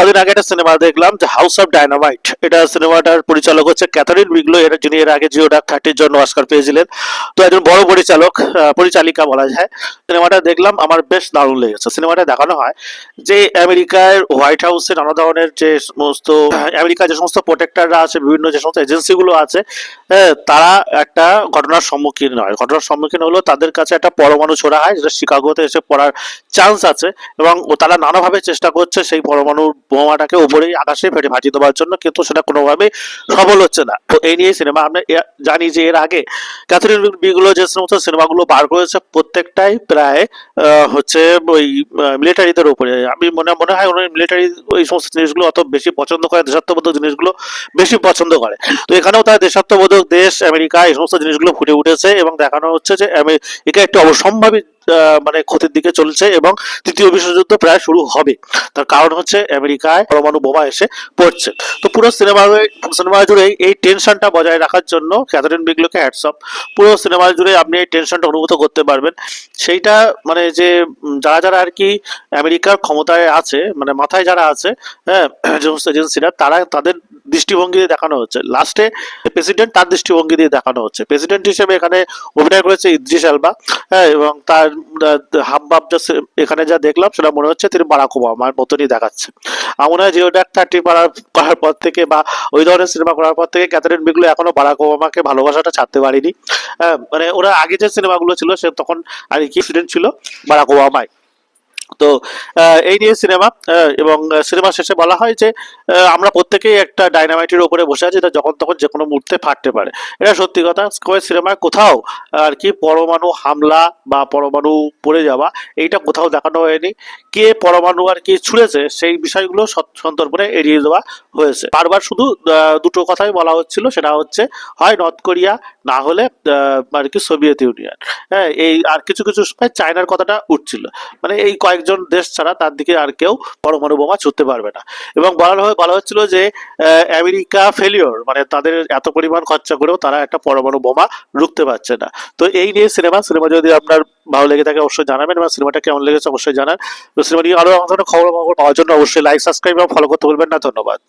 কদিন আগে একটা সিনেমা দেখলাম যে হাউস অফ ডায়নামাইট। এটা সিনেমাটার পরিচালক হচ্ছে ক্যাথারিন বিগলো, এর যিনি এর আগে জিও ডাক 30 জন্য অস্কার পেয়েছিলেন। তো একজন বড় পরিচালক, পরিচালিকা বলা যায়। সিনেমাটা দেখলাম, আমার বেশ দারুণ লেগেছে। সিনেমাটা দেখানো হয় যে আমেরিকার হোয়াইট হাউসে নানা ধরনের যে সমস্ত আমেরিকার যে সমস্ত প্রোটেক্টররা আছে, বিভিন্ন যে সমস্ত এজেন্সিগুলো আছে, তারা একটা ঘটনার সম্মুখীন হয়। ঘটনার সম্মুখীন হলো তাদের কাছে একটা পরমাণু ছোড়া হয়, যেটা শিকাগোতে এসে পড়ার চান্স আছে, এবং তারা নানাভাবে চেষ্টা করছে সেই পরমাণু বোমাটাকে উপরেই আকাশে ফেটে ফাটিয়ে দেওয়ার জন্য, কিন্তু সেটা কোনোভাবেই সফল হচ্ছে না। তো এই নিয়ে সিনেমা। আমরা জানি যে এর আগে ক্যাথরিন বিগলো যে সমস্ত সিনেমাগুলো বার করেছে প্রত্যেকটাই প্রায় হচ্ছে ওই মিলিটারিদের উপরে। আমি মনে মনে হয় ওই মিলিটারি ওই সমস্ত জিনিসগুলো অত বেশি পছন্দ করে, দেশাত্মবোধক জিনিসগুলো বেশি পছন্দ করে। তো এখানেও তার দেশাত্মবোধক দেশ আমেরিকা এই সমস্ত জিনিসগুলো ফুটে উঠেছে, এবং দেখানো হচ্ছে যে আমেরিকা একটি অবশ্যম্ভাবী মানে ক্ষতির দিকে চলছে, এবং তৃতীয় বিশ্বযুদ্ধ প্রায় শুরু হবে। তার কারণ হচ্ছে আমেরিকায় পরমাণু বোমা এসে পড়ছে। তো পুরো সিনেমা জুড়ে এই টেনশনটা বজায় রাখার জন্য ক্যাথরিন বিগলোকে হ্যাটস অফ। পুরো সিনেমা জুড়ে আপনি এই টেনশনটা অনুভূত করতে পারবেন। সেইটা মানে যে যারা যারা আর কি আমেরিকার ক্ষমতায় আছে, মানে মাথায় যারা আছে, হ্যাঁ, যে সমস্ত এজেন্সিরা, তারা তাদের দৃষ্টিভঙ্গি দিয়ে দেখানো হচ্ছে। লাস্টে প্রেসিডেন্ট তার দৃষ্টিভঙ্গি দিয়ে দেখানো হচ্ছে। প্রেসিডেন্ট হিসেবে এখানে অভিনয় করেছে ইদ্রিস এলবা, হ্যাঁ, এবং তার হাবভাব এখানে যা দেখলাম সেটা মনে হচ্ছে তিনি বারাক ওবামার মতনই দেখাচ্ছে। আমার মনে হয় জিও ডাক 30 করার পর থেকে, বা ওই ধরনের সিনেমা করার পর থেকে ক্যাথারিন বিগলো এখনো বারাক ওবামাকে ভালোবাসাটা ছাড়তে পারেনি। মানে ওরা আগে যে সিনেমাগুলো ছিল সে তখন আর কি প্রেসিডেন্ট ছিল বারাক ওবামাই। তো এই নিয়ে সিনেমা। এবং সিনেমা শেষে বলা হয় যে আমরা প্রত্যেকেই একটা ডাইনামাইটের উপরে বসে আছি, এটা যখন তখন যে কোনো মুহূর্তে ফাটতে পারে। এটা সত্যি কথা। সিনেমায় কোথাও আর কি পরমাণু হামলা বা পরমাণু পড়ে যাওয়া এইটা কোথাও দেখানো হয়নি। কে পরমাণু আর কি ছুঁড়েছে সেই বিষয়গুলো সন্তর্পণে এড়িয়ে দেওয়া হয়েছে। বারবার শুধু দুটো কথাই বলা হচ্ছিল, সেটা হচ্ছে হয় নর্থ কোরিয়া, না হলে আর কি সোভিয়েত ইউনিয়ন। হ্যাঁ, এই আর কিছু কিছু সময় চায়নার কথাটা উঠছিল। মানে এই কয়েকজন দেশ ছাড়া তার দিকে আর কেউ পরমাণু বোমা ছুঁড়তে পারবে না। এবং বলা হচ্ছিল যে আমেরিকা ফেলিওর, মানে তাদের এত পরিমাণ খরচা করেও তারা একটা পরমাণু বোমা রুখতে পারছে না। তো এই নিয়ে সিনেমা যদি আপনার ভালো লেগে থাকে অবশ্যই জানাবেন, এবং সিনেমাটা কেমন লেগেছে অবশ্যই জানান। তো সিনেমা নিয়ে আরো আমাদের খবর পাওয়ার জন্য অবশ্যই লাইক, সাবস্ক্রাইব এবং ফলো করতে ভুলবেন না। ধন্যবাদ।